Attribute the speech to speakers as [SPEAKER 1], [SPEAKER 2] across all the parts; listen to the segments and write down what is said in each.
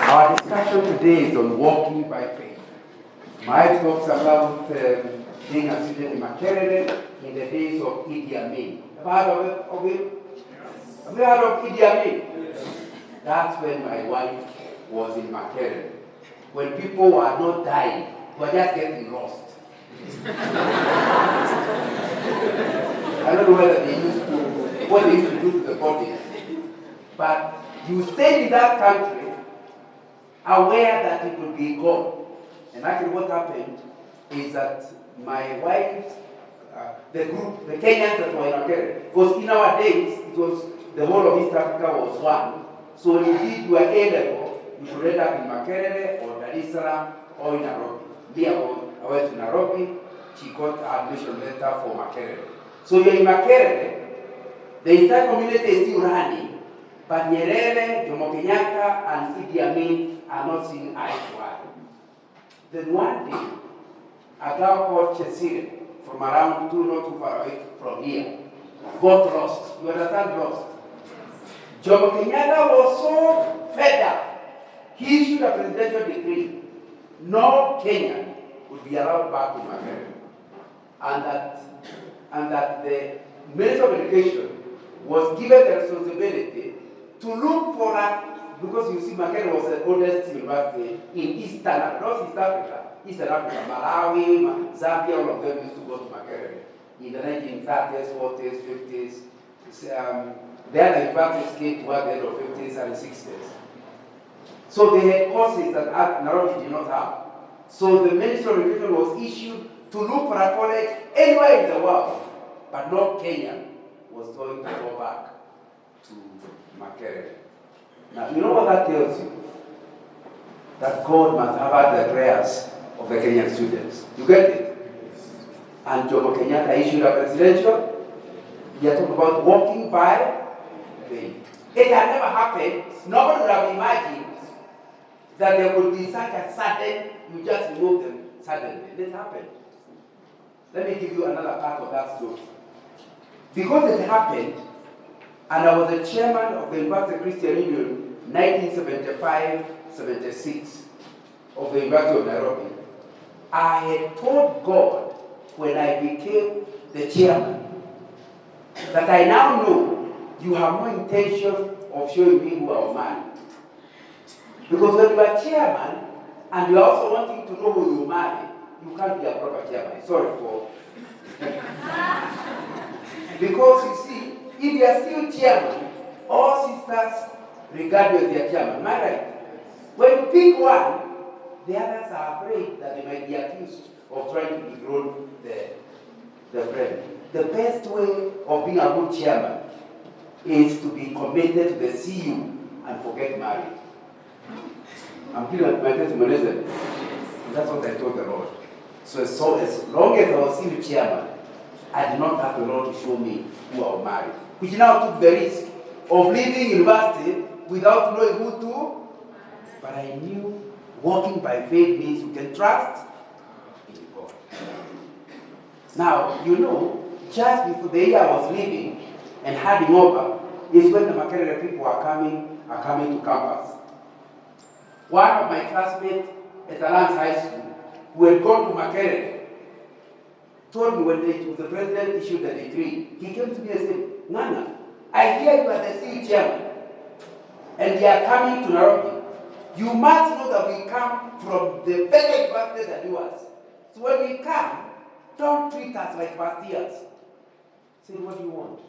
[SPEAKER 1] Our discussion today is on walking by faith. Mike talks about being a student in Makerere in the days of Idi Amin. Have you heard of it? Have you heard of Idi Amin? That's when my wife was in Makerere. When people were not dying, they were just getting lost. I don't know whether they used to, what they used to do to the body. But you stayed in that country aware that it would be God. And actually what happened is that my wife, the group, the Kenyans that were in Nigeria, because in our days, it was, the whole of East Africa was one. So when you did your A level, you should end up in Makerere or Dar es Salaam or in Nairobi. Me, I went to Nairobi, she got admission letter for Makerere. So you're in Makerere, the entire community is still running, but Nyerere, Jomo Kenyatta, and Idi Amin are not seeing eye to eye. Then one day, a girl called Chesire, from around not too far away from here, got lost. You understand lost? Jomo Kenyatta was so fed up, he issued a presidential decree. No Kenyan would be allowed back to Makerere. And that the Minister of Education was given the responsibility to look for because you see, Makerere was the oldest university in Eastern Africa, Malawi, Zambia, all of them used to go to Makerere in the 1930s, 40s, 50s. The other universities came toward the end of 50s and 60s. So they had courses that Nairobi did not have. So the Ministry of Education was issued to look for a college anywhere in the world, but no Kenyan was going to go back to Makerere. Now, you know what that tells you? That God must have had the prayers of the Kenyan students. You get it? And Jomo Kenyatta issued a presidential. You are talking about walking by faith. It had never happened. Nobody would have imagined that there would be such a sudden, you just remove them suddenly. It happened. Let me give you another part of that story. Because it happened, and I was the chairman of the University Christian Union 1975-76 of the University of Nairobi. I had told God when I became the chairman that I now know you have no intention of showing me who I am. Because when you are chairman and you are also wanting to know who you marry, you can't be a proper chairman. Sorry for because you see, if you are still chairman, all sisters regard you as their chairman. Am I right? When you pick one, the others are afraid that they might be accused of trying to dethrone the friend. The best way of being a good chairman is to be committed to the CU and forget marriage. I'm giving my testimony. That's what I told the Lord. So as long as I was CU chairman, I did not have the Lord to show me who I would marry. Which now took the risk of leaving university without knowing who to. But I knew walking by faith means you can trust in God. Now, you know, just before the year I was leaving and heading over is when the Makerere people are coming to campus. One of my classmates at Alliance High School, who had gone to Makerere, told me when the president issued the decree, he came to me and said, Nana, I hear you are the CU chairman, and they are coming to Nairobi. You must know that we come from the better university than yours. So when we come, don't treat us like first years. Say, what do you want?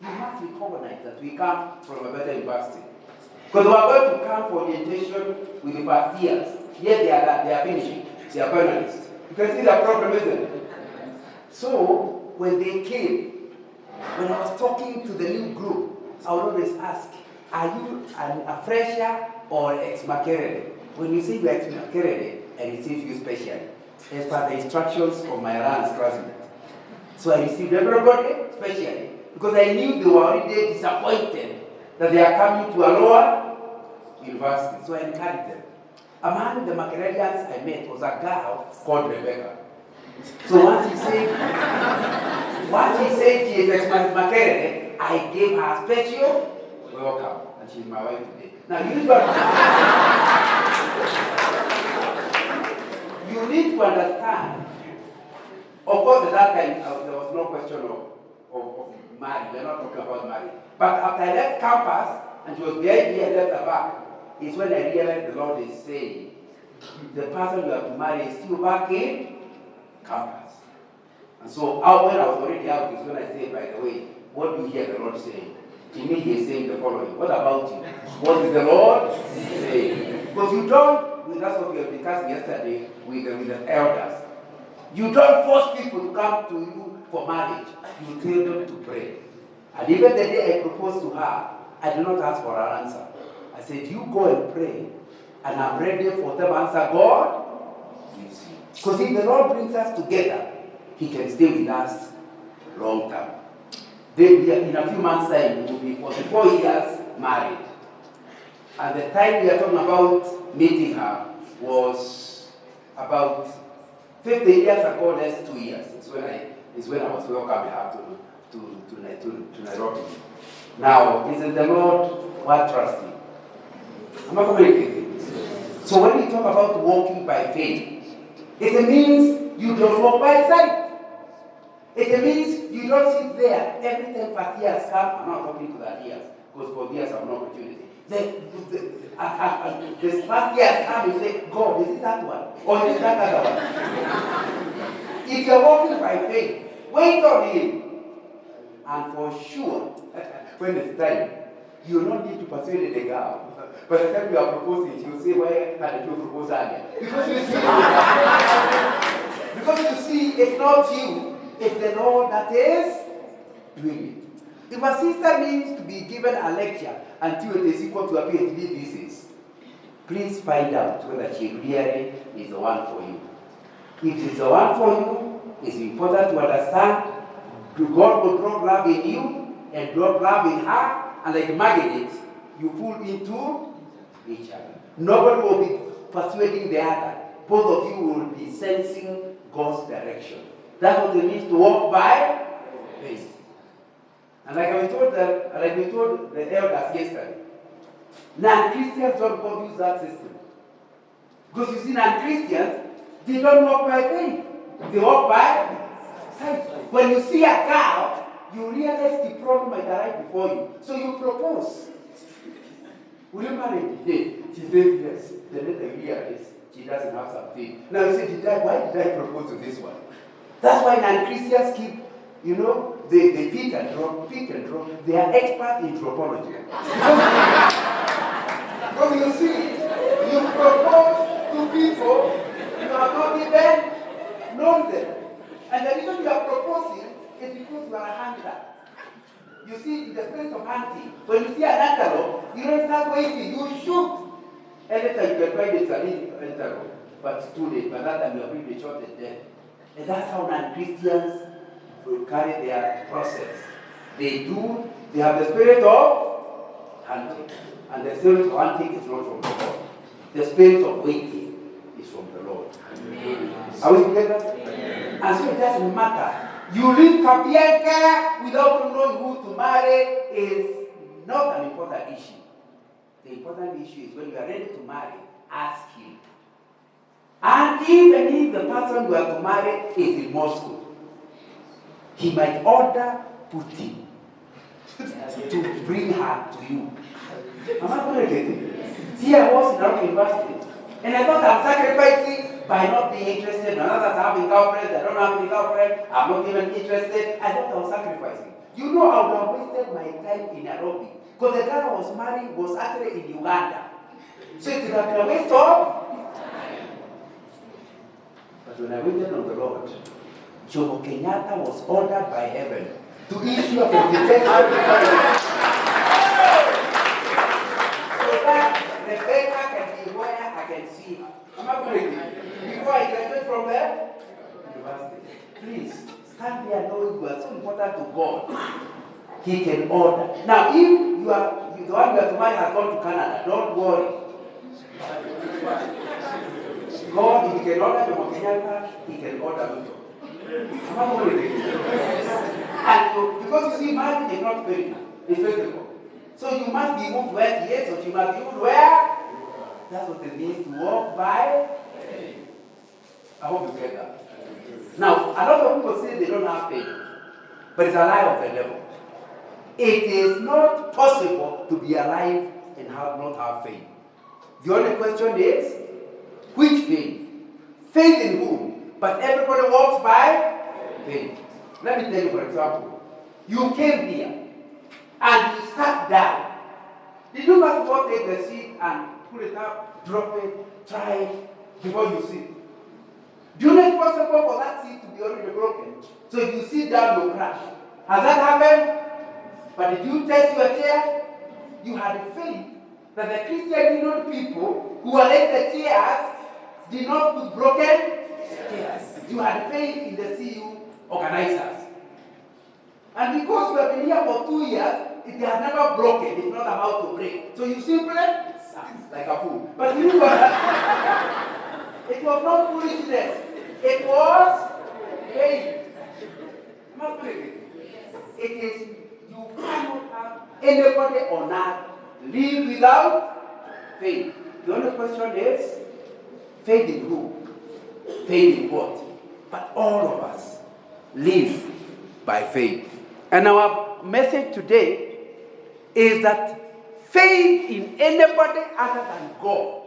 [SPEAKER 1] You must recognize that we come from a better university. Because we are going to come for orientation with the first years. Yet they are finishing. They are finalists. You can see the problem, isn't it? So, when they came, when I was talking to the new group, I would always ask, are you a fresher or ex-Makerere? When you say you're ex-Makerere, I receive you specially, as per the instructions of my Rance classmate. So I received everybody specially, because I knew they were already disappointed that they are coming to a lower university. So I encouraged them. Among the Makererians I met was a girl called Rebecca. So once he said she is ex-Makerere, I gave her a special welcome. And she's my wife today. Now, you got understand. Of course, at that time, there was no question of marriage. We're not talking about marriage. But after I left campus, and it was behind me, I left the back, is when I realized the Lord is saying, the person you have to marry is still back in campus. And so, when I was already out, is when I say, by the way, what do you hear the Lord saying? To me, he is saying the following. What about you? What is the Lord saying? Because you don't, that's what we have discussed yesterday with the elders. You don't force people to come to you for marriage. You tell them to pray. And even the day I proposed to her, I did not ask for her answer. I said, you go and pray, and I'm ready for them answer. God gives you. Because if the Lord brings us together, he can stay with us long term. Then in a few months' time, we will be 44 years married. And the time we are talking about meeting her was about 50 years ago, less 2 years. It's when I was welcoming her to Nairobi. Now, isn't the Lord what trusting? Am I communicating? So when we talk about walking by faith, it means you don't walk by sight. It means you don't sit there every time first years come. I'm not talking to that years, because for years I have no opportunity. This first years come, you say, God, is it that one? Or is it that other one? If you're walking by faith, wait on him. And for sure, when it's time, you will not need to persuade the girl. By the time you are proposing, she will say, why can't you propose again? Because you see, it's not you, it's the Lord that is doing it. If a sister needs to be given a lecture until it is equal to a PhD thesis, please find out whether she really is the one for you. If it's the one for you, it's important to understand God will drop love in you and drop love in her, and like magnets, you pull into each other. Nobody will be persuading the other. Both of you will be sensing God's direction. That's what it means to walk by faith. And like we told the elders yesterday, non-Christians don't use that system. Because you see, non-Christians, they don't walk by faith. They walk by sight. When you see a girl, you realize the problem might arrive before you. So you propose. Will you marry me? She says yes. The later you realize she doesn't have something. Now you say, why did I propose to this one? That's why non-Christians keep, they pick and drop. They are experts in tropology. Because you see, you propose to people you have not even known them. And the reason you are proposing is because you are a hunter. You see, the spirit of hunting, when you see an antelope, you don't start waiting, you shoot. Anytime you can find an antelope, but it's too late. By that time, you are really shot and dead. And that's how non-Christians will carry their process. They have the spirit of hunting. And the spirit of hunting is not from the Lord. The spirit of waiting is from the Lord. Amen. Are we together? Amen. And so it doesn't matter. You leave Kapienka without knowing who to marry is not an important issue. The important issue is when you are ready to marry, ask him. And even if the person you are to marry is in Moscow, he might order Putin to bring her to you. Am I communicating? See, I was in our university, and I thought I'm sacrificing by not being interested. Others having girlfriends, I don't have any girlfriend, I'm not even interested. I thought I was sacrificing. You know, I would have wasted my time in Nairobi. Because the girl I was marrying was actually in Uganda. So it would have been a waste of time. But when I waited on the Lord, Jomo Kenyatta was ordered by heaven to issue a presentation. Rebecca can be where I can see her. Am I correct? Before I graduate from there, university. Please, stand there knowing you are so important to God. He can order. Now, if you are the one you are to marry has gone to Canada, don't worry. God, if he can order Jomo Kenyatta, he can order Ruto. Am I correct? And because you see, marriage is not spiritual, it's physical. So you must be moved where he is, or you must be moved where? That's what it means to walk by faith. I hope you get that. Now, a lot of people say they don't have faith, but it's a lie of the devil. It is not possible to be alive and not have faith. The only question is, which faith? Faith in whom? But everybody walks by faith. Let me tell you, for example, you came here and you sat down. Did you first of all take the seat and pull it up, drop it, try it before you sit? Do you know it's possible for that seat to be already broken? So if you sit down, you'll crash. Has that happened? But did you test your chair? You had faith that the Christian Union people who were like the chairs did not put broken chairs. You had faith in the CU organizers. And because we have been here for 2 years, it has never broken. It's not about to break. So you simply sat like a fool. But you know it was not foolishness. It was faith. Not faith. It is, you cannot have anybody on earth live without faith. The only question is, faith in who? Faith in what? But all of us live by faith. And our message today is that faith in anybody other than God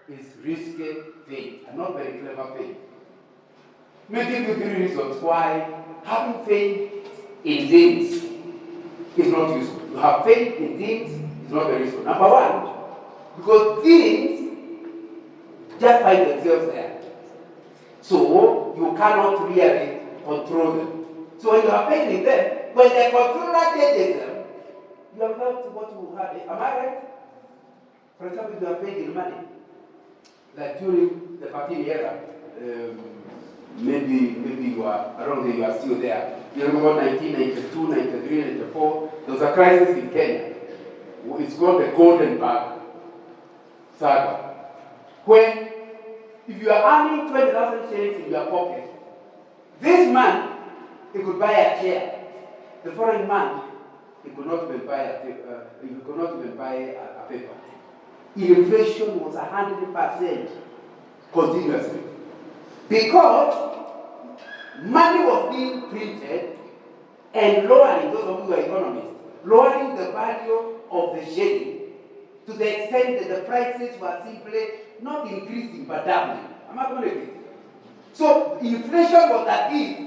[SPEAKER 1] is risky faith and not very clever faith. Maybe give you 3 reasons why having faith in things is not useful. You have faith in things is not very useful. Number 1, because things just find themselves there. So you cannot really control them. So when you have faith in them, when the controller changes them, you have left what you had. Am I right? For example, if you have faith in money, like during the Patini era, maybe you are, I don't think you are still there. You remember 1992, 93, 94, there was a crisis in Kenya. It's called the Golden Bag saga. When, if you are earning 20,000 shillings in your pocket, this man, he could buy a chair. The foreign man, he could not even buy a paper. Inflation was 100% continuously. Because money was being printed and lowering, those of you who are economists, lowering the value of the shilling to the extent that the prices were simply not increasing but doubling. Am I going to get? So inflation was at ease.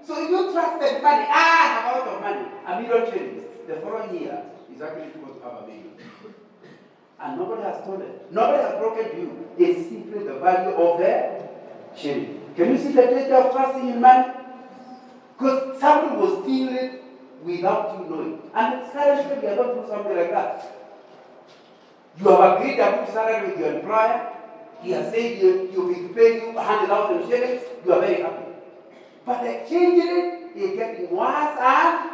[SPEAKER 1] So if you trusted money, I have a lot of money, 1 million shillings, the following year is actually supposed to have 1 million. And nobody has told it. Nobody has broken to you. It's simply the value of the shilling. Can you see the danger of trusting in money? Because somebody will steal it without you knowing. And it's currently we are going to do something like that. You have agreed a good salary with your employer. He has said you'll be paying you 100,000 shillings. You are very happy. But exchanging it is getting worse and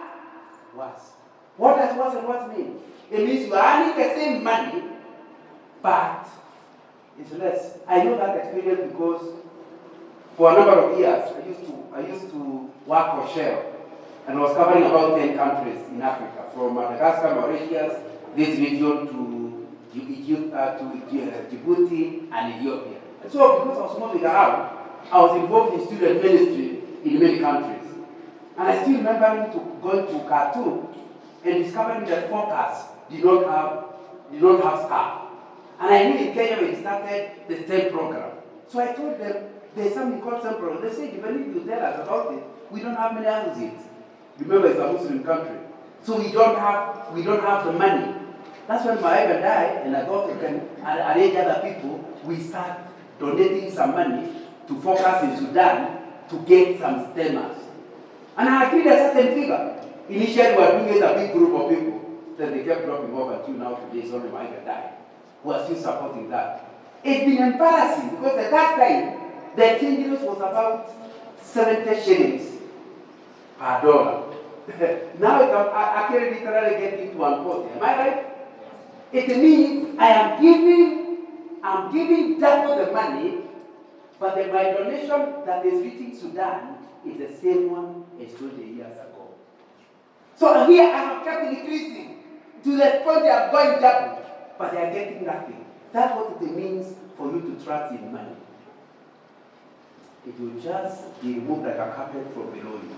[SPEAKER 1] worse. What does worse and worse mean? It means you are earning the same money, but it's less. I know that experience because for a number of years I used to work for Shell, and I was covering about 10 countries in Africa, from Madagascar, Mauritius, this region to Djibouti and Ethiopia. And so because I was moving around, I was involved in student ministry in many countries. And I still remember going to Khartoum and discovering that forecasts did not have staff. And I knew in Kenya we started the STEM program. So I told them, there's something called STEM program. They said, even if you tell us about it, we don't have many houses. Remember, it's a Muslim country. So we don't have the money. That's when my wife died, and I thought we can arrange other people. We start donating some money to focus in Sudan to get some STEMers. And I agreed a certain figure. Initially, we were doing it a big group of people. Then they kept dropping off until now today, it's only my wife died. We are still supporting that. It's been embarrassing because at that time, the exchange rate was about 70 shillings per dollar. Now it's actually literally getting to 140. Am I right? It means I'm giving double the money, but my donation that is reaching Sudan is the same one as 20 years ago. So here I have kept increasing to the point they are going double, but they are getting nothing. That's what it means for you to trust in money. it will just be removed like a carpet from below you.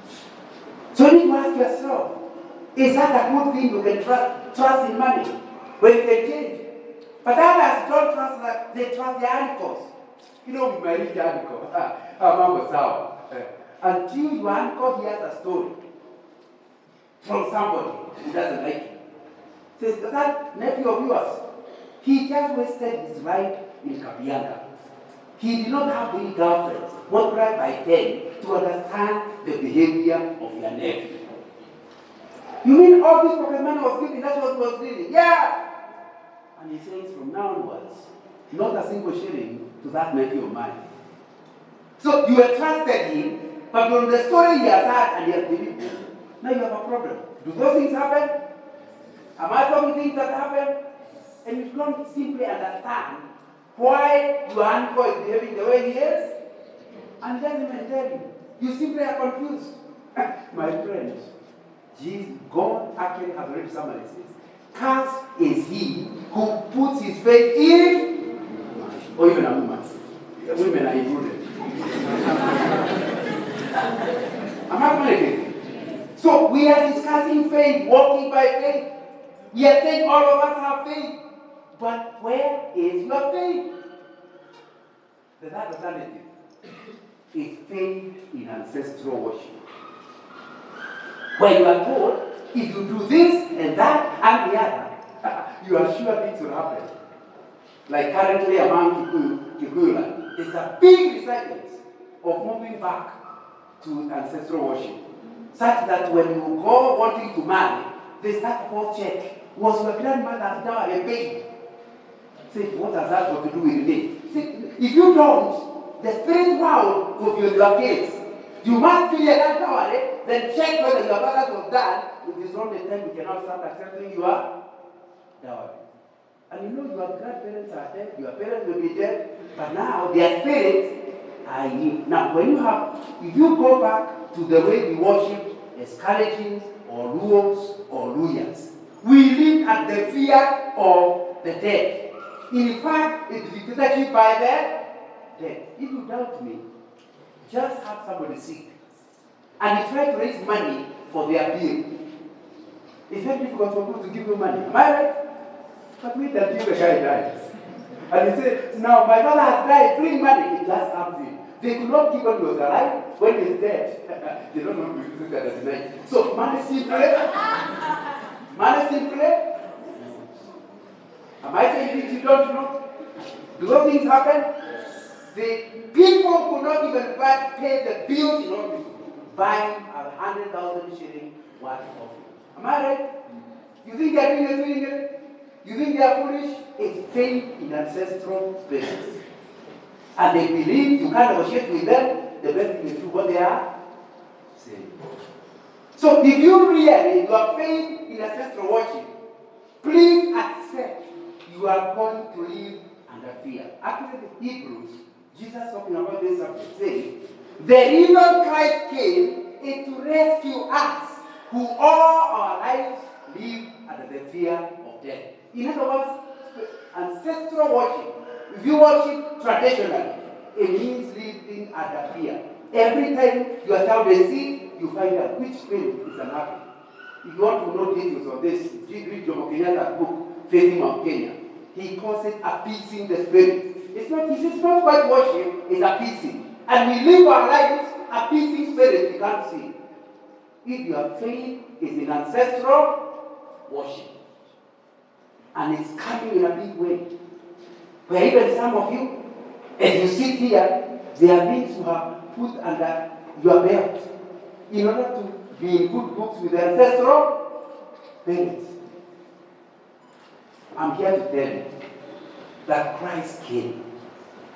[SPEAKER 1] So you need to ask yourself, is that a good thing you can trust in money when it can change? But others don't trust that, they trust their uncles. You know, my rich uncle, Mama Sawa. Until your uncle hears a story from somebody who doesn't like you. Says that nephew of yours, he just wasted his life in Kapianga. He did not have any girlfriends, multiplied by 10, to understand the behavior of your nephew. You mean all this pocket money was given, that's what was given? Yeah! And he says from now onwards, not a single shilling to that nephew of mine. So you have trusted him, but from the story he has had and he has believed it, now you have a problem. Do those things happen? Am I talking things that happen? And you don't simply understand why your uncle is behaving the way he is, and he doesn't even tell you. You simply are confused. My friends, God actually has already summarized this. Cursed is he who puts his faith in, or even a woman. Women are included. Am I correct? So we are discussing faith, walking by faith. We are saying all of us have faith. But where is your faith? The third alternative is faith in ancestral worship. Where you are told, if you do this and that and the other, you are sure things will happen. Like currently among Kikuyu, there's a big resurgence of moving back to ancestral worship. Such that when you go wanting to marry, they start to first check, was your grandmother's dowry paid? Say, what has that got to do with it? See, if you don't, the spirit world will be on your case. You must clear that dowry, then check whether your father was done. It is not the time you cannot start accepting your dowry. And you know your grandparents are dead, your parents will be dead, but now their spirits are in. Now, if you go back to the way we worship as Kalejins or Luos or Luyas, we live at the fear of the dead. In fact, it's dictatorship by the dead. If you doubt me, just have somebody sick and you try to raise money for their bill. It's very difficult for people to give you money. Am I right? But wait until the guy dies. And he said, now my father has died, bring money. It just comes in. They could not give when he was alive. When he's dead, they don't know to visit that at night. So money simply. Am I saying things you don't know? Do those things happen? The people could not even pay the bills in order to buy 100,000 shillings worth of it. Am I right? You think they are doing it? You think they are foolish? It's faith in ancestral spirits. And they believe you can't negotiate with them, the best thing is do what they are saying. So if you really, your faith in ancestral worship, please accept you are going to live under fear. Actually, the Hebrews, Jesus talking about this subject, saying, the reason Christ came is to rescue us, who all our lives live under the fear of death. In other words, ancestral worship, if you worship traditionally, it means living under fear. Every time your child is sick, you find out which spirit is unhappy. If you want to know details of this, read Jomo Kenyatta's book, Facing Mount Kenya. He calls it appeasing the spirit. It's not quite worship, it's appeasing. And we live our lives appeasing spirits we can't see. If your faith is in ancestral worship, and it's coming in a big way, where even some of you, as you sit here, there are things you have put under your belt in order to be in good books with the ancestral parents. I'm here to tell you that Christ came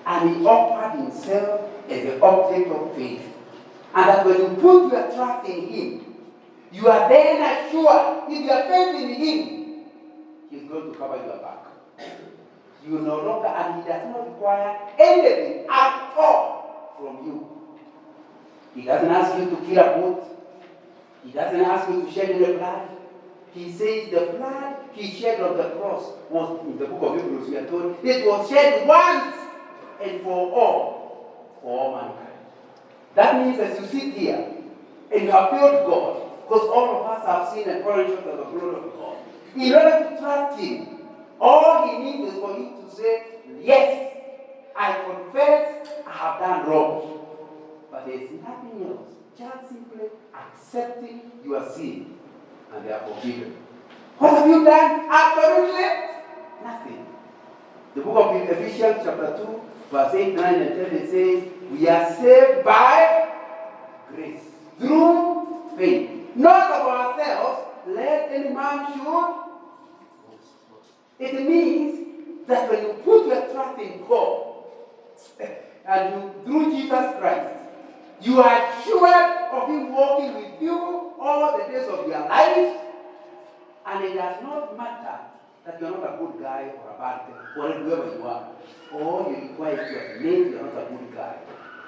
[SPEAKER 1] and he offered himself as the object of faith. And that when you put your trust in him, you are then assured, if you have faith in him, he's going to cover your back. You no longer, and he does not require anything at all from you. He doesn't ask you to kill a goat. He doesn't ask you to shed any blood. He says the blood he shed on the cross was, in the book of Hebrews, we are told, it was shed once and for all mankind. That means as you sit here and you have failed God, because all of us have seen and fallen short of the glory of God. In order to trust Him, all He needs is for you to say, yes, I confess I have done wrong. But there is nothing else. Just simply accepting your sin and they are forgiven. What have you done? Absolutely nothing. The book of Ephesians chapter 2, verse 8, 9, and 10, it says, we are saved by grace, through faith. Not of ourselves, lest any man should. It means that when you put your trust in God, and you, through Jesus Christ, you are sure of Him walking with you all the days of your life, and it does not matter that you are not a good guy or a bad guy, or whoever you are. All you require is to admit you are not a good guy,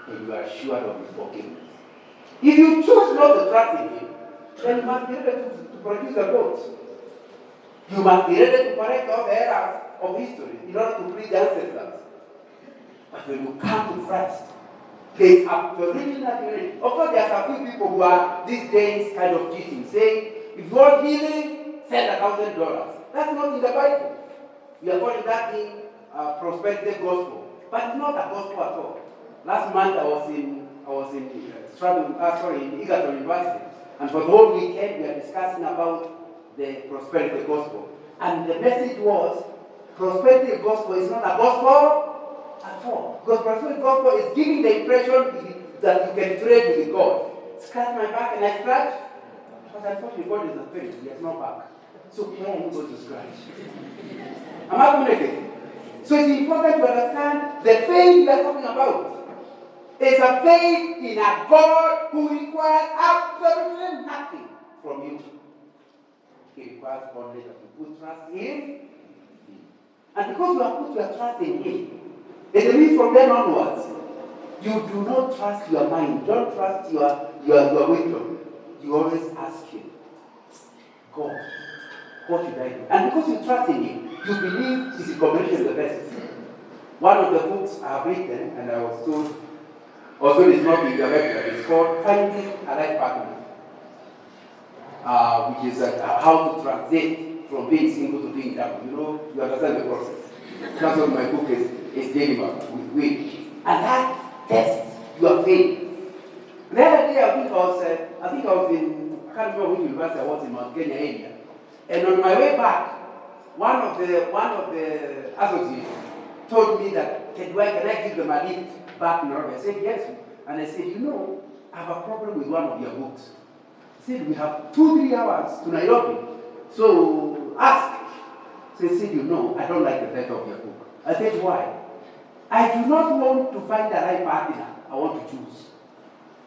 [SPEAKER 1] and you are sure of His forgiveness. If you choose not to trust in Him, then you must be ready to produce a vote. You must be ready to correct all the errors of history in order to please the ancestors. But when you come to Christ, there is absolutely nothing. Of course, there are some people who are these days kind of cheating, saying, if you want healing, send $1,000. That's not in the Bible. We are calling that in prosperity gospel, but it's not a gospel at all. Last month I was in Egerton University, and for the whole weekend we are discussing about the prosperity gospel. And the message was, prosperity gospel is not a gospel at all. Because prosperity gospel is giving the impression that you can trade with God. Scratch my back and I scratch. But unfortunately, God is a spirit, He has no back. So where are you going to scratch? Am I communicating? So it's important to understand the faith we are talking about. It's a faith in a God who requires absolutely nothing from you. He requires only that you put trust in Him. And because you have put your trust in Him, it means from then onwards, you do not trust your mind, don't trust your wisdom. You always ask Him, God, what should I do? And because you trust in Him, you believe His recommendation is the best. One of the books I have written, and I was told, also it's not in the website, it's called Finding a Life Partner, which is how to transit from being single to being double. You understand the process. That's what my book is dealing with. And that tests your faith. The other day, I think I was in, I can't remember which university I was in, Mount Kenya area. And on my way back, one of the associates told me that, can I give them a lift back in Nairobi? I said, yes. And I said, I have a problem with one of your books. He said, we have 2-3 hours to Nairobi. So ask. So he said, I don't like the title of your book. I said, why? I do not want to find the right partner. I want to choose.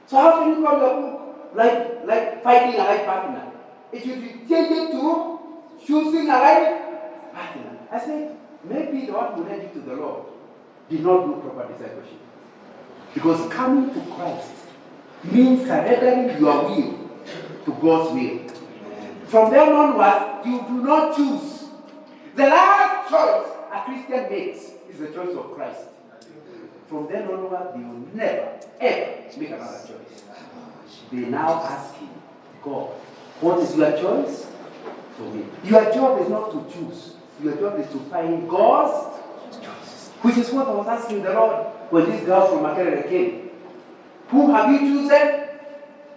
[SPEAKER 1] So how can you call your book like finding a right partner? It should be changed to choosing a right partner. I said, maybe the one who led you to the Lord did not do proper discipleship. Because coming to Christ means surrendering your will to God's will. From then onwards, you do not choose. The last choice a Christian makes is the choice of Christ. From then onward, you will never, ever make another choice. They now ask Him, God, what is your choice for me? Your job is not to choose. Your job is to find God's choice. Which is what I was asking the Lord when this girl from Makerere came. Who have you chosen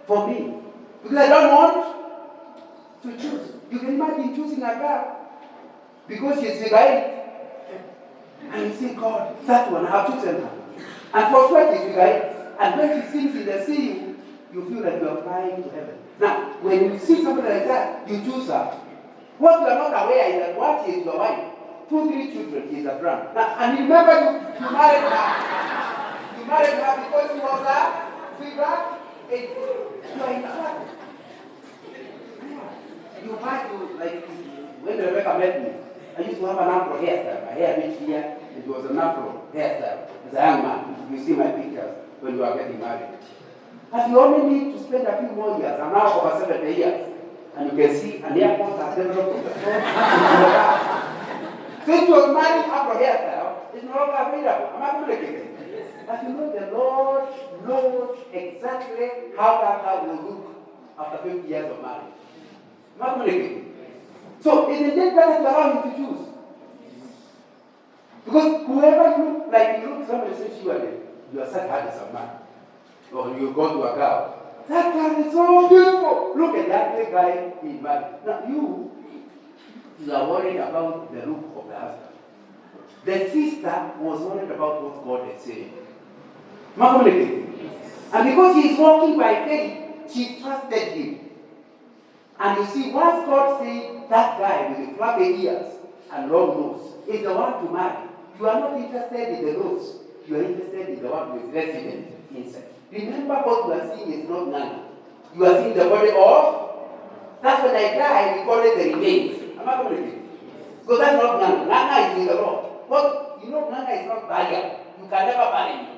[SPEAKER 1] for me? Because I don't want to choose. You can imagine choosing a girl because she's a guy. And you say, God, that one, I have chosen her. And for sure she's a guy. And when she sings in the sea, you feel like you are flying to heaven. Now, when you see somebody like that, you choose her. What you are not aware is that what she is your wife. 2-3 children, she is a drum. Now, and remember, you married her. You married her because she was a figure. You are in trouble. You had to, like, when Rebecca met me, I used to have an afro hairstyle. My hair reached here, it was an afro hairstyle. As a young man, you see my pictures when you are getting married. But you only need to spend a few more years. I'm now over 70 years. And you can see an airport has developed on the front. Since you was married afro hairstyle, It's no longer available. Am I communicating? But you know, the Lord knows exactly how that house will look after 50 years of marriage. Am I communicating? So, isn't it better to allow him to choose? Because whoever you look like, you look somebody says you are such handsome man, or you go to a girl. That girl is so beautiful. Look at that guy he married. Now you are worried about the look of the husband. The sister was worried about what God is saying. And because he is walking by faith, she trusted him. And you see, once God said that guy with the flappy ears and long nose is the one to marry, you are not interested in the nose. You are interested in the one who is resident inside. Remember, what you are seeing is not Nana. You are seeing the body of. That's when I die, we call it the remains. Am I communicating? Because that's not Nana. Nana is in the Lord. But you know, Nana is not burial. You can never bury me.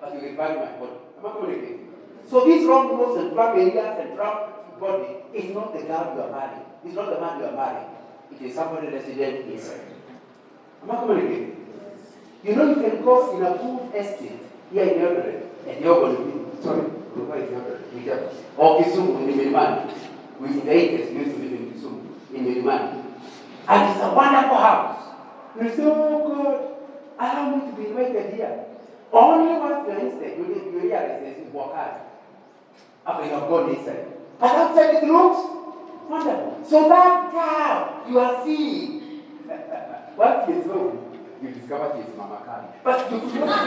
[SPEAKER 1] But you can bury my body. Am I communicating? So this wrong nose and drop areas and drop body is not the girl you are marrying. It's not the man you are marrying. It is somebody resident inside. Am I communicating? You know, you can go in a good estate here in Eldoret, and you're going to be, sorry, or Kisumu in Milimani. With the 80s, we used to live in Kisumu, in Milimani. And it's a wonderful house. You say, oh God, allow me to be invited here. Only once you're inside, you realize there's work hard. After you have gone inside. But outside it looks wonderful. So that girl you are seeing, what is wrong? You discover she is Mama Kali. But you do not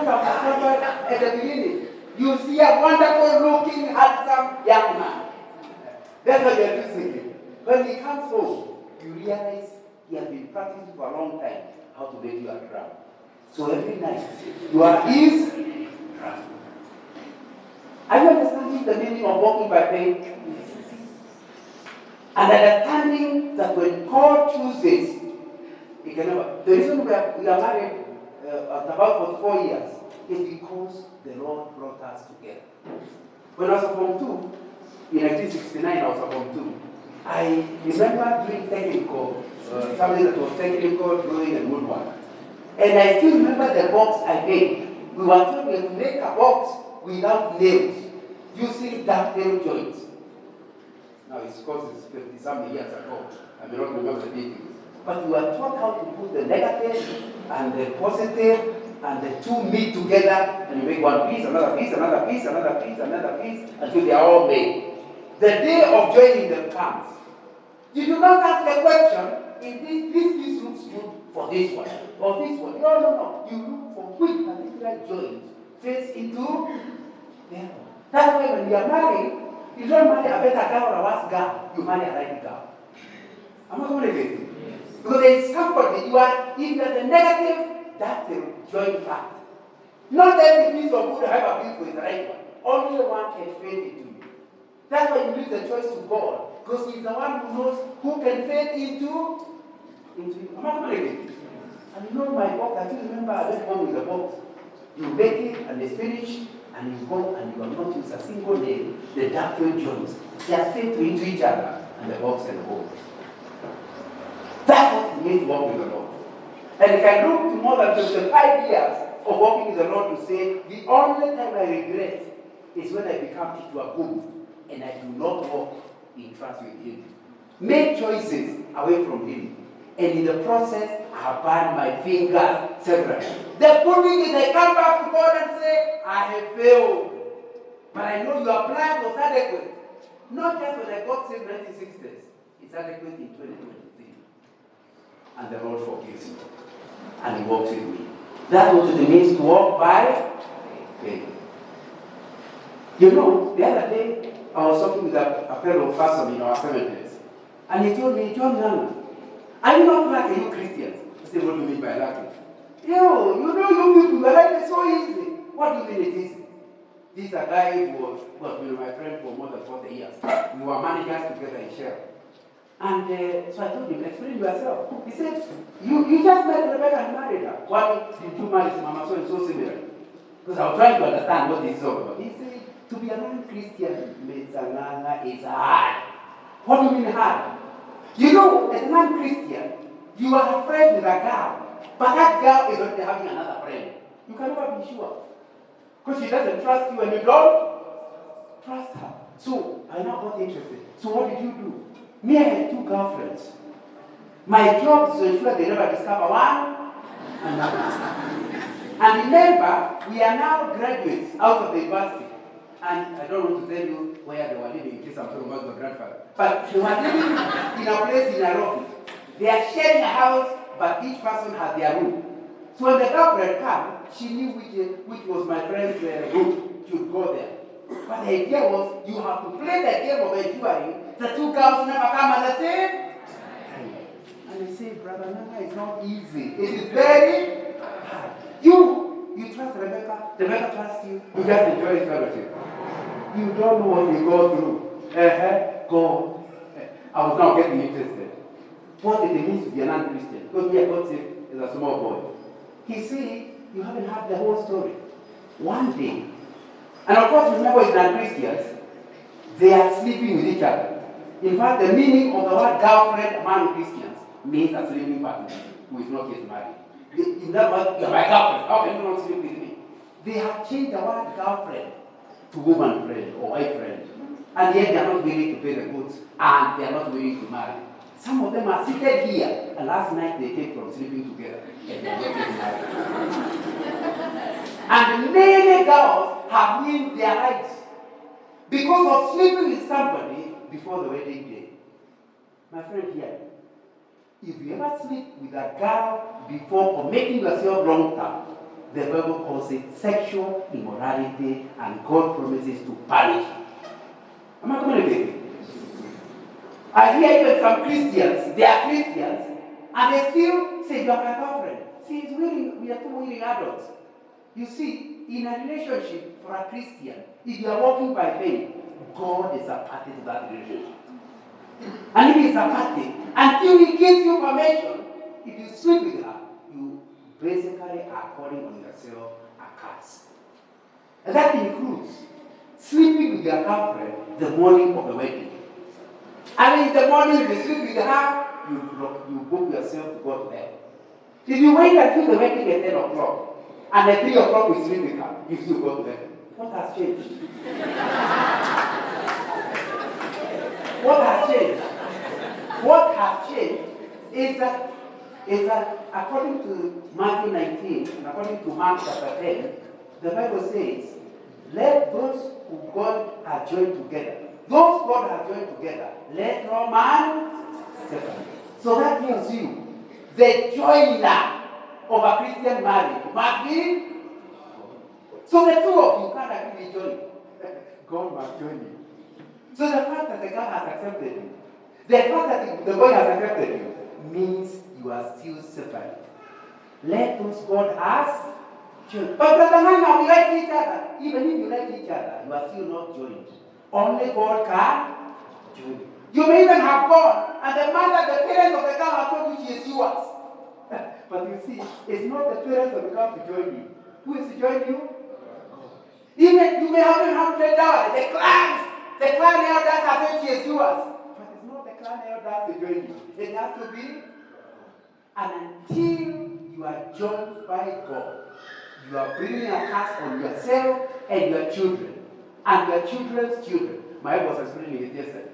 [SPEAKER 1] have discovered at the beginning. You see a wonderful looking, handsome young man. That's what you're thinking. When he comes home, you realize he has been practicing for a long time how to make you a drum. So every night, you are his drum. Are you understanding the meaning of walking by faith? And understanding that when God chooses, he can never. The reason we are married at about 44 years is because the Lord brought us together. When I was a Form 2, in 1969, I was a Form 2. I remember doing technical, something that was technical, drawing and woodwork. And I still remember the box I made. We were told to make a box without nails, using dovetail joints. Now it's because it's 50-something years ago. I may not remember the details. But we were taught how to put the negative and the positive and the two meet together, and you make one piece, another piece, another piece, another piece, another piece, until they are all made. The day of joining them comes. You do not ask the question, if this piece looks good for this one, or this one. No. You look for which particular joint fits into there. That's why when you are married, you don't marry a better girl or a worse girl, you marry a right girl. Am I communicating? Because there is somebody, if you are the negative, that's the joint part. Not every piece of wood have a piece with the right one. Only one can fit into you. That's why you leave the choice to God. Because He's the one who knows who can fit into you. Am I communicating? And you know my box, I still remember I went home with the box. You make it and it's finished, and you go and you have not used a single nail. The dovetail joints, they are fit into each other, and the box and the hole. That's what it means to walk with the Lord. And it can look to more than 25 years of walking with the Lord to say, the only time I regret is when I become into a book and I do not walk in trust with Him. Make choices away from Him. And in the process, I burn my fingers severally. The good thing is I come back to God and say, I have failed. But I know your plan was adequate. Not just when I got saved in the 1960s. It's adequate in 2023. And the Lord forgives me. And He walks with me. That's what it means to walk by faith. You know, the other day, I was talking with a fellow pastor in our cemeteries. And he told me, John Nana, are you not like you Christians? I said, what do you mean by that? Yo, you know you people, your life is so easy. What do you mean it is? This is a guy who was my friend for more than 40 years. We were managers together in Shell. And so I told him, explain yourself. He said, you just met Rebecca and married her. Why did you marry Mama so and so similar? Because I was trying to understand what this is all about. He said, to be a non-Christian, Metzanana, is hard. What do you mean hard? You know, as a non-Christian, you are afraid with a girl But that girl is already having another friend. You can never be sure. Because she doesn't trust you and you don't trust her. So I now got interested. So what did you do? Me, I had 2 girlfriends. My job is to ensure they never discover one another. And remember, we are now graduates out of the university. And I don't want to tell you where they were living in case I'm talking about my grandfather. But they were living in a place in Nairobi. They are sharing a house, but each person has their room. So when the girlfriend came, she knew which was my friend's room. She would go there. But the idea was, you have to play the game of ensuring the 2 girls never come at the same time. And I say, Brother Nana, it's not easy. It is very hard. You trust Rebecca. Rebecca trusts you. You just enjoy his fellowship. You don't know what we go through. God. I was now getting interested. What it means to be a non-Christian? Because me, I got saved as a small boy. He said, you haven't heard the whole story. One day, and of course, remember, with non-Christians, they are sleeping with each other. In fact, the meaning of the word girlfriend among Christians means a sleeping partner who is not yet married. In that word, you're my girlfriend. How can you not sleep with me? They have changed the word girlfriend to woman friend or wife friend. And yet they are not willing to pay the goods and they are not willing to marry. Some of them are seated here, and last night they came from sleeping together and they are getting married. And many girls have ruined their lives because of sleeping with somebody before the wedding day. My friend here, if you ever sleep with a girl before committing yourself wrong term, the Bible calls it sexual immorality, and God promises to punish you. Am I communicating? I hear even some Christians, they are Christians, and they still say, you are my girlfriend. See, we are 2 willing adults. You see, in a relationship for a Christian, if you are walking by faith, God is a party to that relationship. And if he's a party, until he gives you permission, if you sleep with her, you basically are calling on yourself a curse. And that includes sleeping with your girlfriend the morning of the wedding. And in the morning you sleep with her, you book yourself to go to hell. If you wait until the wedding at 10 o'clock, and at 3 o'clock we sleep with her, you still go to heaven. What has changed? What has changed? What has changed is that according to Matthew 19 and according to Mark chapter 10, the Bible says, let those who God has joined together, those God has joined together, let no man separate. So that tells you the joiner of a Christian marriage must be. So the 2 of you can't actually join. God must join you. So the fact that the girl has accepted you, the fact that the boy has accepted you, means you are still separate. Let those God has joined. But Brother Nana, we like each other. Even if you like each other, you are still not joined. Only God can join you. You may even have gone, and the parents of the girl have told you she is yours. But you see, it's not the parents of the girl to join you. Who is to join you? Even you may have $100. The clan elders have said she is yours. But it's not the clan elders to join you. It has to be. And until you are joined by God, you are bringing a curse on yourself and your children. And your children's children. My wife was explaining it yesterday.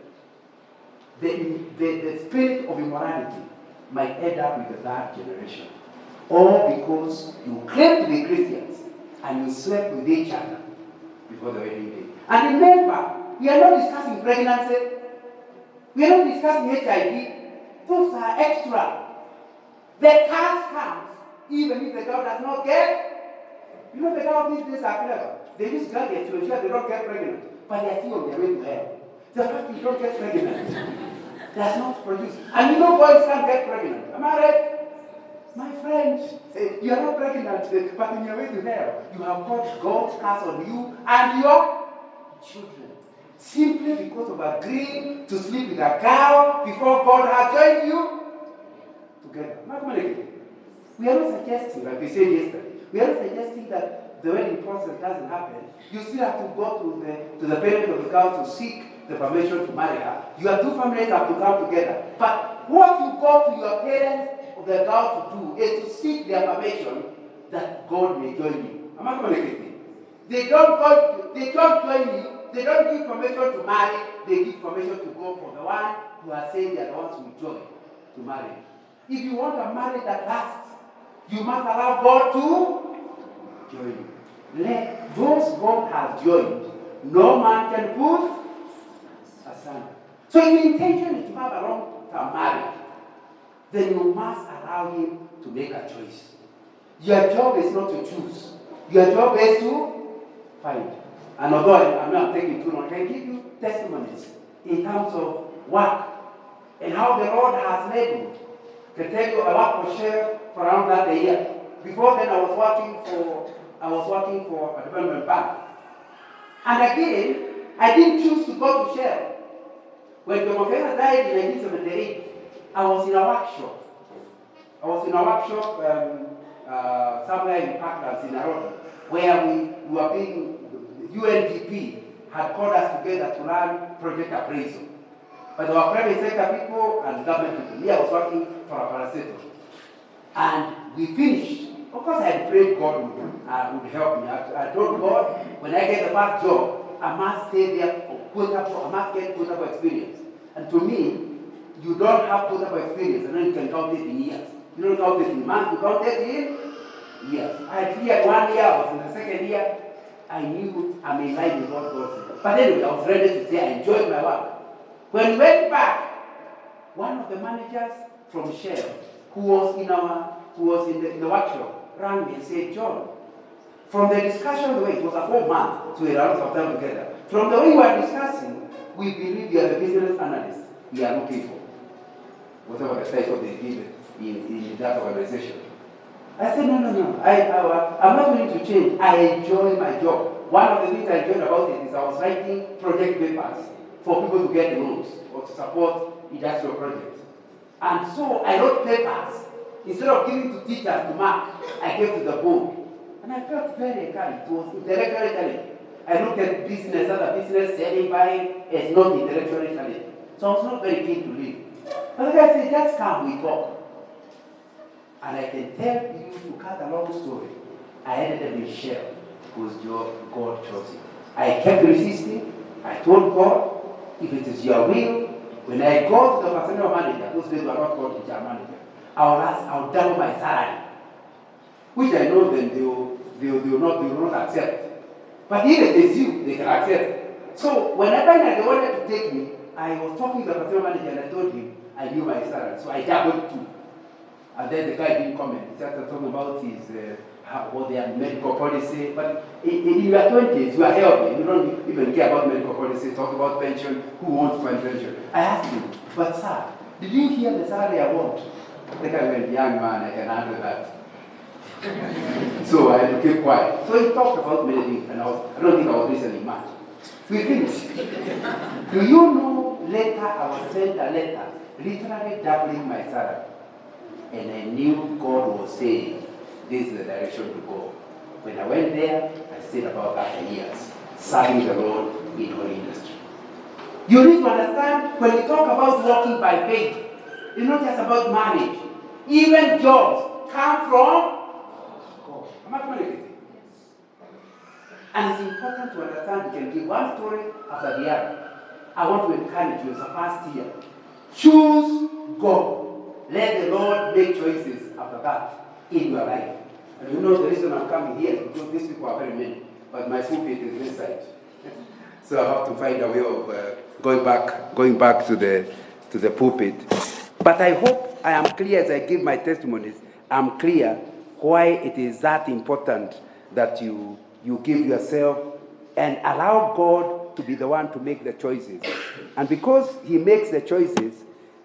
[SPEAKER 1] The spirit of immorality might end up with the 3rd generation. All because you claim to be Christians and you slept with each other before the wedding day. And remember, we are not discussing pregnancy. We are not discussing HIV. Those are extra. The curse comes even if the girl does not get. You know, the girls these days are clever. They use gadgets to ensure they don't get pregnant, but they are still on their way to hell. The fact you don't get pregnant does not produce. And you know boys can't get pregnant. Am I right? My friend, you are not pregnant, but in your way to hell, you have got God's curse on you and your children. Simply because of agreeing to sleep with a girl before God has joined you together. We are not suggesting, like we said yesterday, we are not suggesting that the wedding process doesn't happen. You still have to go to the parents of the girl to seek the permission to marry her. Your 2 families have to come together. But what you go to your parents of the girl to do is to seek the affirmation that God may join you. Am I communicating? They don't join you, they don't give permission to marry, they give permission to go for the one who are saying they are the ones who join to marry. If you want a marriage that lasts, you must allow God to join you. Let those God has joined, no man can put asunder. So if your intention is to have a long-term marriage, then you must allow him to make a choice. Your job is not to choose. Your job is to find. And although I'm not taking too long, I can give you testimonies in terms of work and how the Lord has led me. I can tell you a lot for share for around that a year. Before then, I was working for a development bank. And again, I didn't choose to go to Shell. When Jomo Kenyatta died in 1978, I was in a workshop. Somewhere in Parklands in Nairobi, where we were being, UNDP had called us together to learn project appraisal. But there were private sector people and government people. Me, I was working for a paracetamol. And we finished. Of course, I had prayed God would help me. I told God, when I get the first job, I must stay there I must get quotable experience. And to me, you don't have quotable experience, and then you can count it in years. You don't count it in months, you count it in years. I had cleared 1 year, I was in the second year. I knew I'm in line with what God said. But anyway, I was ready to say I enjoyed my work. When we went back, one of the managers from Shell, who was in the workshop, rang me and said, John, from the discussion, the way it was a 4 month, so we had a lot of time together. From the way we were discussing, we believe you are the business analyst we are looking for. Whatever the title they give it in that organization. I said, no. I'm not willing to change. I enjoy my job. One of the things I enjoyed about it is I was writing project papers for people to get loans or to support industrial projects. And so I wrote papers. Instead of giving to teachers to mark, I gave to the board. And I felt very encouraged. It was intellectually challenging. I looked at business, other business, selling, buying, as not intellectually challenging. So I was not very keen to leave. But the guy said, just come, we talk. And I can tell you, to cut a long story, I ended up in Shell because God chose it. I kept resisting. I told God, if it is your will, when I go to the personnel manager, those days were not called the HR manager, I'll double my salary. Which I know then they will not accept. But if it is you, they can accept. So whenever they wanted to take me, I was talking to the personnel manager and I told him I knew my salary. So I doubled too. And then the guy didn't comment. He started talking about his what their medical policy. But in your 20s, you are healthy. You don't even care about medical policy. Talk about pension. Who wants my pension? I asked him, but sir, did you hear the salary I want? The guy went, young man, I can handle that. So I had to keep quiet. So he talked about many things, and I don't think I was listening much. We finished. Do you know, later I was sent a letter, literally doubling my salary. And I knew God was saying, this is the direction to go. When I went there, I stayed about half a year, serving the Lord in our industry. You need to understand, when we talk about walking by faith, it's not just about marriage. Even jobs come from God. Am I communicating? And it's important to understand, we can give one story after the other. I want to encourage you as a first year. Choose God. Let the Lord make choices after that in your life. And you know the reason I'm coming here is because these people are very many. But my pulpit is this side. So I have to find a way of going back to the pulpit. But I hope I am clear as I give my testimonies. I'm clear why it is that important that you give yourself and allow God to be the one to make the choices. And because He makes the choices,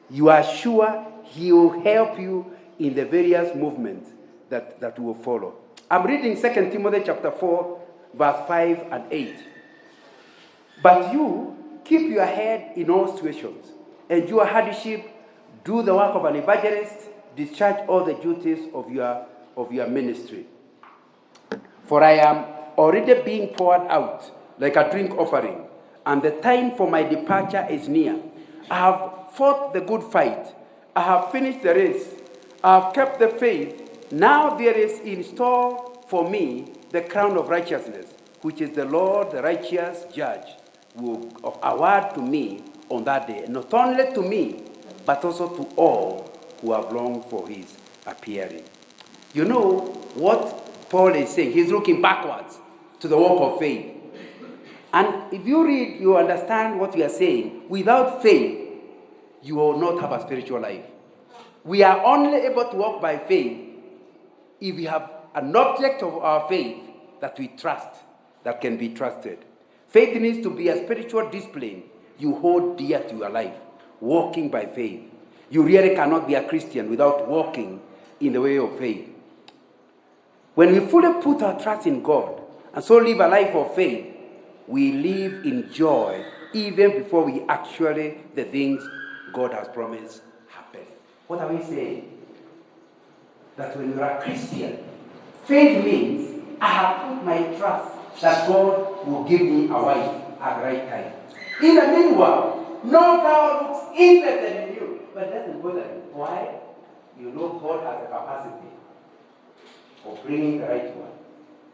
[SPEAKER 1] you are sure He will help you in the various movements that will follow. I'm reading 2 Timothy chapter 4, verse 5 and 8. But you keep your head in all situations, endure hardship, do the work of an evangelist, discharge all the duties of your ministry. For I am already being poured out like a drink offering, and the time for my departure is near. I have fought the good fight. I have finished the race. I've kept the faith. Now there is in store for me the crown of righteousness, which is the Lord, the righteous judge, will award to me on that day. Not only to me, but also to all who have longed for his appearing. You know what Paul is saying? He's looking backwards to the walk of faith. And if you read, you understand what we are saying. Without faith, you will not have a spiritual life. We are only able to walk by faith if we have an object of our faith that we trust, that can be trusted. Faith needs to be a spiritual discipline you hold dear to your life, walking by faith. You really cannot be a Christian without walking in the way of faith. When we fully put our trust in God and so live a life of faith, we live in joy even before we actually, the things God has promised happen. What are we saying? That when you are a Christian, faith means I have put my trust that God will give me a wife at the right time. In the meanwhile, no girl looks interested in you, but doesn't bother you. Why? You know God has the capacity of bringing the right one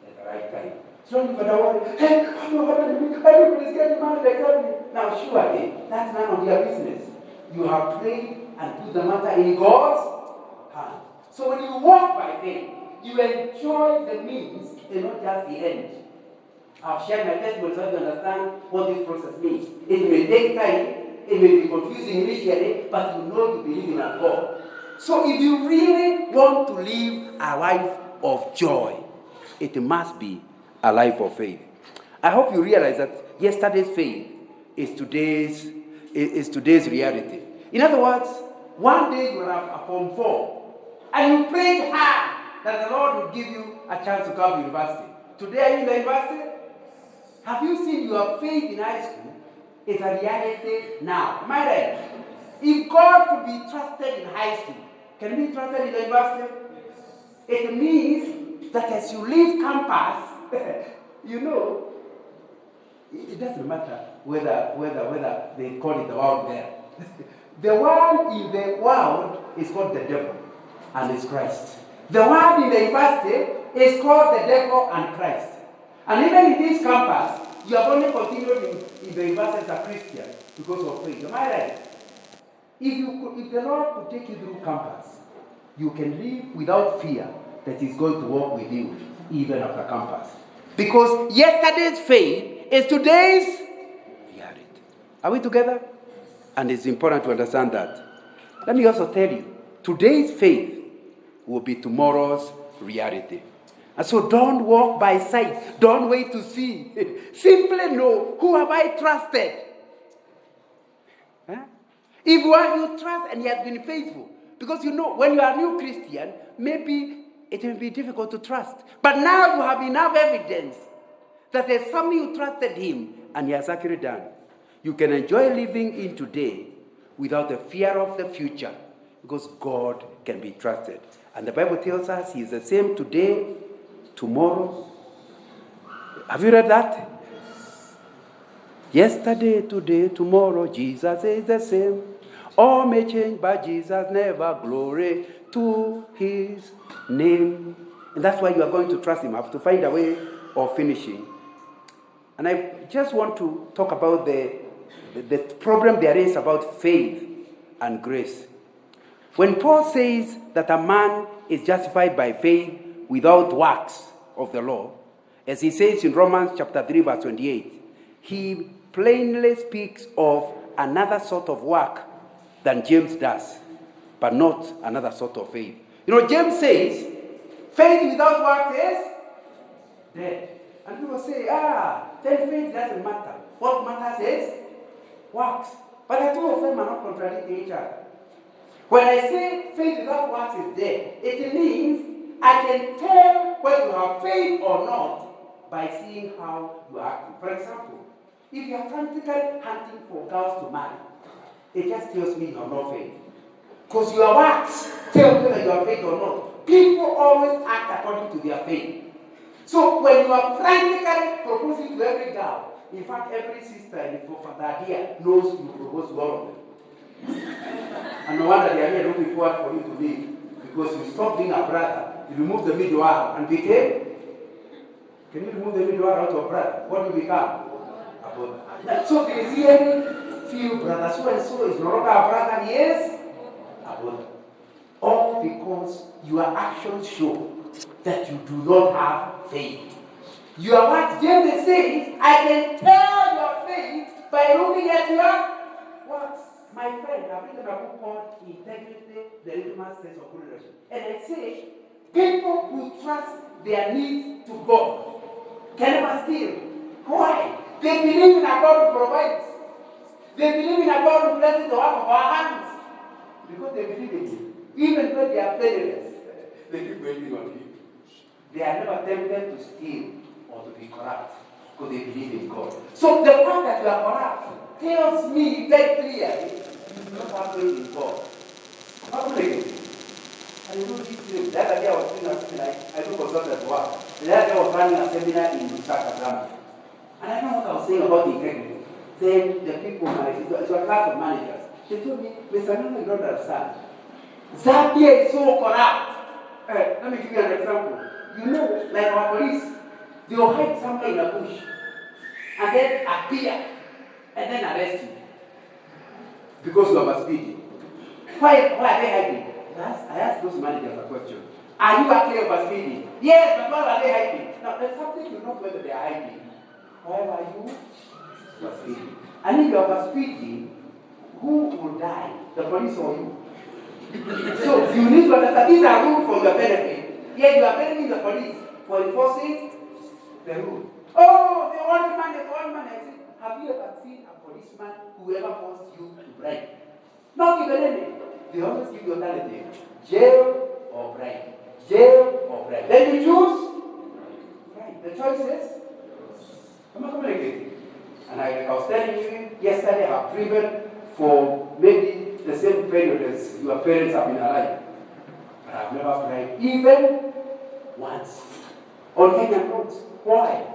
[SPEAKER 1] at the right time. So you gotta worry, hey, everybody's getting married except me. Now surely, that's none of your business. You have prayed and put the matter in God's hand. So when you walk by faith, you enjoy the means and not just the end. I've shared my testimony so you understand what this process means. It may take time, it may be confusing initially, but you know you believe in a God. So if you really want to live a life of joy, it must be a life of faith. I hope you realize that yesterday's faith is today's reality. In other words, one day you will have a Form 4, and you prayed hard that the Lord will give you a chance to come to university. Today are you in the university? Have you seen your faith in high school is a reality now? Am I right? If God could be trusted in high school, can he be trusted in the university? It means that as you leave campus, you know, it doesn't matter whether they call it the world there. The one in the world is called the devil and is Christ. The one in the university is called the devil and Christ. And even in this campus, you have only continued in the university as a Christian because of faith. Am I right? If the Lord could take you through campus, you can live without fear that He's going to walk with you even after campus. Because yesterday's faith is today's reality. Are we together? And it's important to understand that. Let me also tell you, today's faith will be tomorrow's reality. And so don't walk by sight. Don't wait to see. Simply know, who have I trusted? Huh? If you trust and He has been faithful. Because you know, when you are a new Christian, maybe it will be difficult to trust. But now you have enough evidence that there's something you trusted Him and He has actually done. You can enjoy living in today without the fear of the future because God can be trusted. And the Bible tells us He is the same today, tomorrow. Have you read that? Yesterday, today, tomorrow, Jesus is the same. All may change, but Jesus never. Glory to His name. And that's why you are going to trust Him. I have to find a way of finishing. And I just want to talk about the problem there is about faith and grace. When Paul says that a man is justified by faith without works of the law, as he says in Romans chapter 3 verse 28, he plainly speaks of another sort of work than James does, but not another sort of faith. You know, James says, faith without works is dead. And people say, then faith doesn't matter. What matters is works. But the two of them are not contradicting each other. When I say faith without works is dead, it means I can tell whether you have faith or not by seeing how you are acting. For example, if you are frantically hunting for girls to marry, it just tells me you have no faith. Because your works tell me whether you have faith or not. People always act according to their faith. So when you are frantically proposing to every girl, in fact, every sister in Fafadia knows you propose to all of them. And no wonder they are here looking forward for you to leave, Because you stop being a brother, you remove the middle R and became. Can you remove the middle R out of brother? What do you become? A brother. So they really feel brother so and so is no longer a brother, he is a brother. All because your actions show that you do not have faith. You are what James is saying, I can tell your faith by looking at your works. My friend, I've written a book called Integrity, the Litmus Test of Good Leadership. And I say, people who trust their needs to God can never steal. Why? They believe in a God who provides. They believe in a God who blesses the work of our hands. Because they believe in Him. Even when they are penniless, they keep waiting on Him. They are never tempted to steal or to be corrupt because they believe in God. So the fact that you are corrupt tells me very clearly you do not have faith in God. How do they? And you know this thing. The other day I was doing a seminar. I do consult at work. The other day I was running a seminar in Lusaka, Zambia. And I don't know what I was saying about integrity. Then the people, it was a class of managers. They told me, Mr. Nana, you don't understand. Zambia is so corrupt. Let me give you an example. You know, like our police, they will hide somewhere in a bush and then appear and then arrest you because you are speeding. Why are they hiding? I asked those managers a question. Are you actually overspeeding? Yes, but why are they hiding? Now, there's something you know whether they are hiding. Why are you overspeeding? And if you are overspeeding, who will die? The police or you? So you need to understand these are rules for your benefit. Yet you are benefiting the police for enforcing the rule. Oh, they want money, they want money. I said, have you ever seen a policeman who ever forced you to bribe? Not even any. They always give you alternative. Jail or bribe. Jail or bribe. Then you choose. Right. The choice is. I'm not communicating. And I was telling you yesterday, I've driven for maybe the same period as your parents have been alive. But I've never bribed even once on Kenyan roads. Why?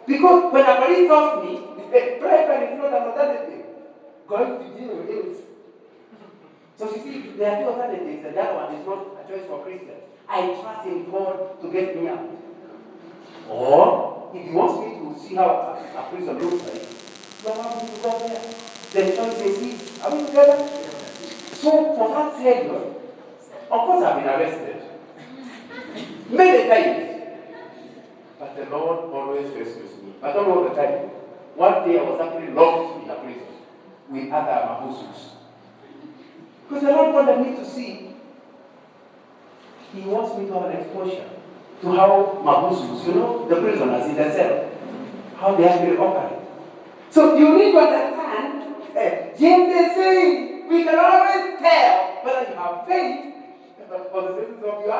[SPEAKER 1] Because when a police stops me, bribery is not an alternative. Going to jail is. So you see, there are two alternatives, and that one is not a choice for Christians. I trust in God to get me out. Or, if He wants me to see how a prison looks like, you allow me to go there. The choice is His. Are we together? So, for that period, of course I've been arrested. Many times. But the Lord always rescues me. But not all the time. One day I was actually locked in a prison with other Mabusus. Because the Lord wanted me to see. He wants me to have an exposure to how Mabusus, the prisoners in the cell, how they actually operate. So you need to understand, James is saying, we can always tell whether you have faith on the basis of your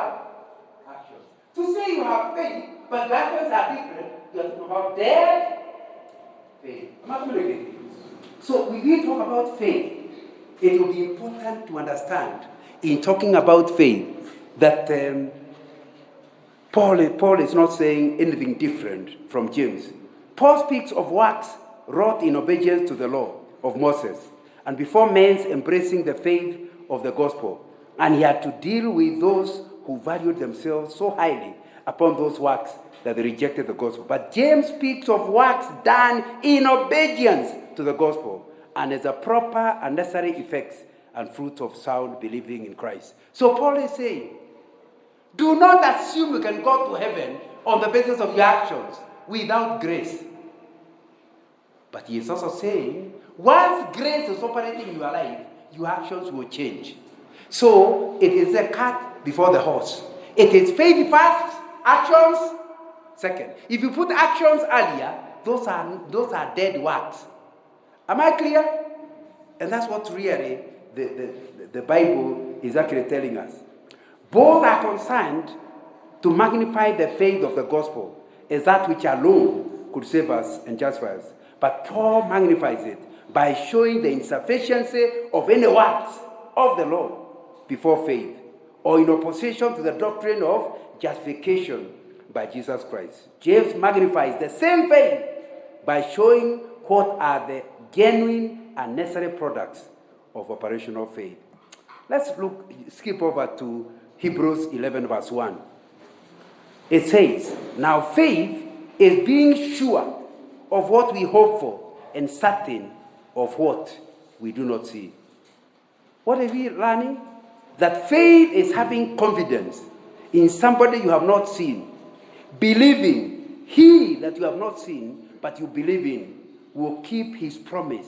[SPEAKER 1] actions. To say you have faith, but your actions are different, you are talking about dead faith. I'm not communicating. So when we talk about faith, it will be important to understand in talking about faith that Paul is not saying anything different from James. Paul speaks of works wrought in obedience to the law of Moses and before men's embracing the faith of the gospel. And he had to deal with those who valued themselves so highly upon those works that they rejected the gospel. But James speaks of works done in obedience to the gospel and as a proper and necessary effects and fruits of sound believing in Christ. So Paul is saying, do not assume you can go to heaven on the basis of your actions without grace. But he is also saying, once grace is operating in your life, your actions will change. So it is a cart before the horse. It is faith first, actions second. If you put actions earlier, those are dead works. Am I clear? And that's what really the Bible is actually telling us. Both are concerned to magnify the faith of the gospel as that which alone could save us and justify us. But Paul magnifies it by showing the insufficiency of any works of the law before faith, or in opposition to the doctrine of justification by Jesus Christ. James magnifies the same faith by showing what are the genuine and necessary products of operational faith. Let's skip over to Hebrews 11 verse 1. It says, now faith is being sure of what we hope for and certain of what we do not see. What are we learning? That faith is having confidence in somebody you have not seen, believing he that you have not seen, but you believe in, will keep his promise.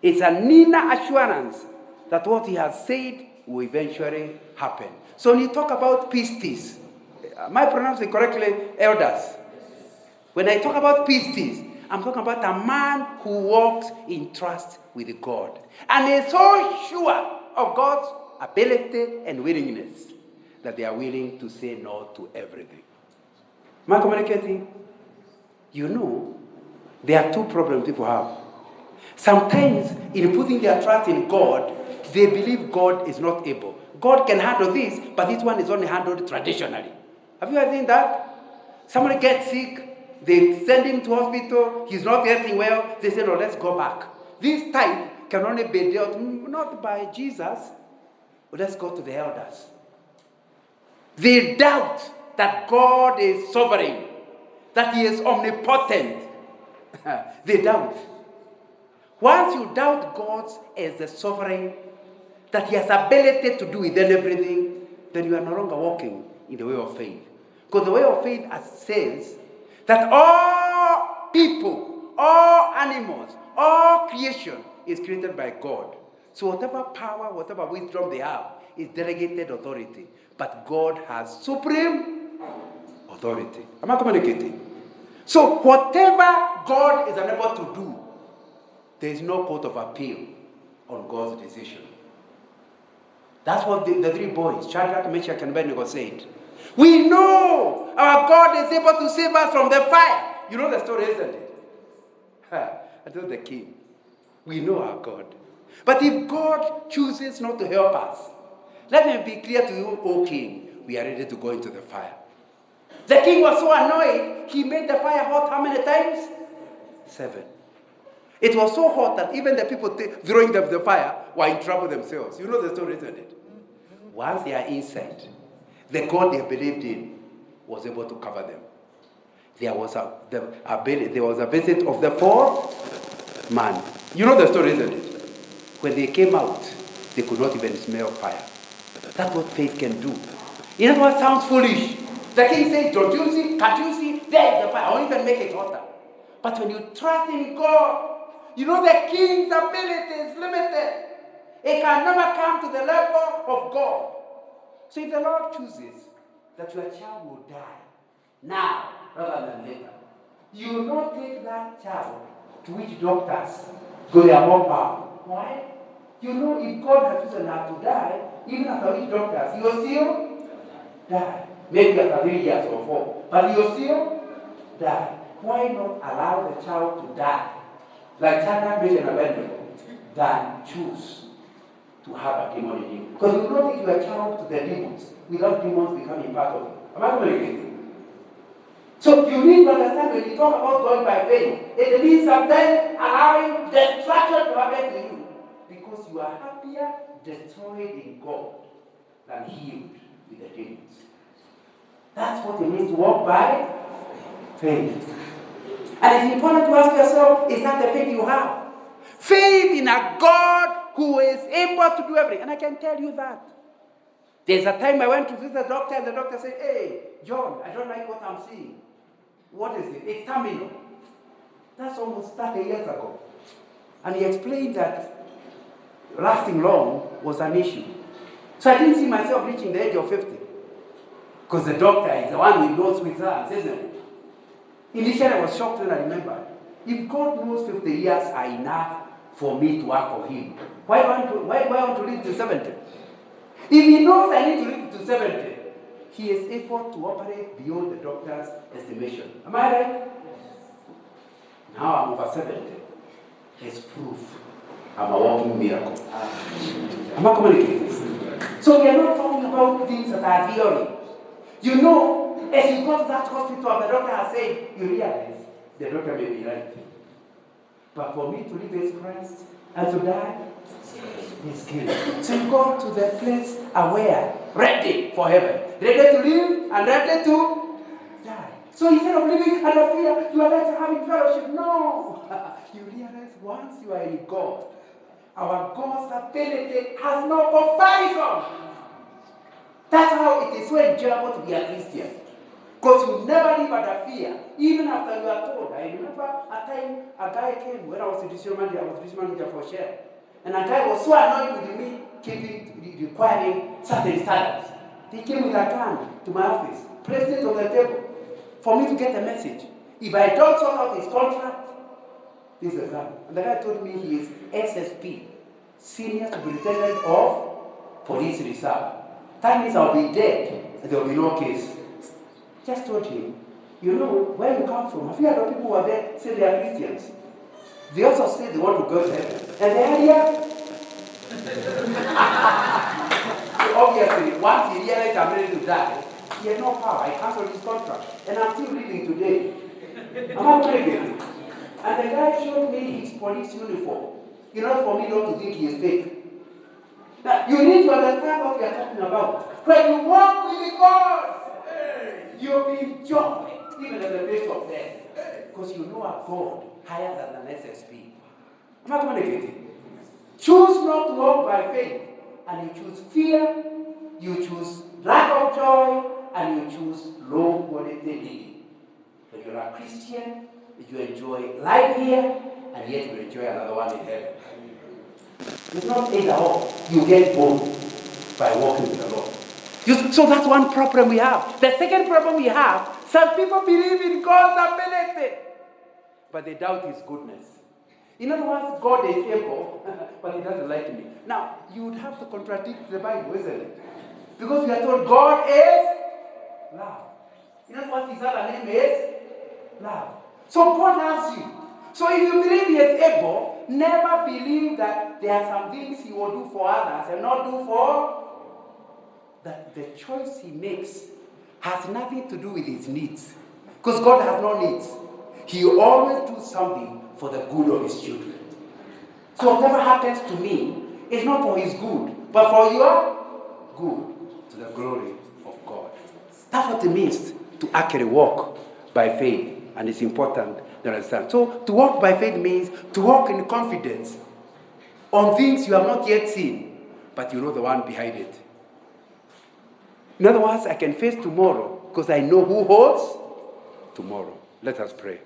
[SPEAKER 1] It's an inner assurance that what he has said will eventually happen. So when you talk about pistis, am I pronouncing it correctly, elders? When I talk about pistis, I'm talking about a man who walks in trust with God and is so sure of God's ability and willingness that they are willing to say no to everything. Am I communicating? You know, there are two problems people have. Sometimes, in putting their trust in God, they believe God is not able. God can handle this, but this one is only handled traditionally. Have you ever seen that? Somebody gets sick, they send him to hospital, he's not getting well, they say, no, let's go back. This type can only be dealt not by Jesus, but let's go to the elders. They doubt that God is sovereign, that he is omnipotent. They doubt. Once you doubt God as the sovereign, that he has ability to do within everything, then you are no longer walking in the way of faith. Because the way of faith says that all people, all animals, all creation is created by God. So whatever power, whatever wisdom they have is delegated authority. But God has supreme authority. Am I communicating? So whatever God is unable to do, there is no court of appeal on God's decision. That's what the three boys, Shadrach, Meshach, and Abednego said. We know our God is able to save us from the fire. You know the story, isn't it? I told the king, we know our God. But if God chooses not to help us, let me be clear to you, O king, we are ready to go into the fire. The king was so annoyed, he made the fire hot how many times? 7. It was so hot that even the people throwing them the fire were in trouble themselves. You know the story, isn't it? Once they are inside, the God they believed in was able to cover them. There was a visit of the 4th man. You know the story, isn't it? When they came out, they could not even smell fire. That's what faith can do. You know what sounds foolish? The king says, don't you see? Can't you see? There is the fire. I won't even make it hotter. But when you trust in God, you know the king's ability is limited. It can never come to the level of God. So if the Lord chooses that your child will die now rather than later, you will not take that child to which doctors go they are more powerful. Why? You know if God has chosen her to die, even after which doctors, he will still die. Maybe after 3 years or 4. But he will still die. Why not allow the child to die? Like Shadrach, Meshach, and Abednego, than choose to have a demon in him. Because you will not take your child to the demons without demons becoming part of you. Am I communicating? So you need to understand when you talk about going by faith, it means sometimes allowing destruction to happen to you. Because you are happier destroyed in God than healed with the demons. That's what it means to walk by faith. And it's important to ask yourself, is that the faith you have? Faith in a God who is able to do everything. And I can tell you that. There's a time I went to visit the doctor and the doctor said, hey, John, I don't like what I'm seeing. What is it? It's terminal. That's almost 30 years ago. And he explained that lasting long was an issue. So I didn't see myself reaching the age of 50. Because the doctor is the one who knows with us, isn't it? Initially, I was shocked when I remember. If God knows 50 years are enough for me to work for him, why want to live to 70? If he knows I need to live to 70, he is able to operate beyond the doctor's estimation. Am I right? Now I'm over 70. It's proof I'm a walking miracle. Am I communicating? So we are not talking about things that are theory. You know, as you go to that hospital and the doctor has said, you realize the doctor may be right. But for me to live as Christ and to die is guilt. So you go to the place aware ready for heaven. Ready to live and ready to die. So instead of living under fear, you are like having fellowship. No. You realize once you are in God, our God's ability has no comparison. That's how it is so enjoyable to be a Christian. Because you never live under fear, even after you are told. I remember a time a guy came when I was a district manager for Shell. And a guy was so annoyed with me requiring certain standards. He came with a gun to my office, placed it on the table for me to get a message. If I don't sort out his contract, this is a gun. And the guy told me he is SSP, Senior Superintendent of Police Reserve. That means I'll be dead and there will be no case. Just told him, you know, where you come from, a few other people who are there say they are Christians. They also say they want to go to heaven. And they are here. So obviously, once he realized I'm ready to die, he had no power. I cancelled his contract. And I'm still living today. I'm not crazy. And the guy showed me his police uniform. In order for me not to think he is fake. Now, you need to understand what we are talking about. When you walk with God, you'll be joy, even at the face of death. Because you know a God higher than an SSP. I'm not communicating. Choose not to walk by faith, and you choose fear, you choose lack of joy, and you choose low quality living. But you're a Christian, you enjoy life here, and yet you enjoy another one in heaven. It's not either or. You get both by walking with the Lord. So that's one problem we have. The second problem we have, some people believe in God's ability, but they doubt His goodness. In other words, God is able, but He doesn't like me. Now, you would have to contradict the Bible, isn't it? Because we are told God is love. In other words, His other name is love. So God loves you. So if you believe He is able, never believe that there are some things He will do for others and not do for that. The choice He makes has nothing to do with His needs. Because God has no needs. He always does something for the good of His children. So whatever happens to me is not for His good, but for your good, to the glory of God. That's what it means to actually walk by faith. And it's important to understand. So to walk by faith means to walk in confidence on things you have not yet seen, but you know the one behind it. In other words, I can face tomorrow because I know who holds tomorrow. Let us pray.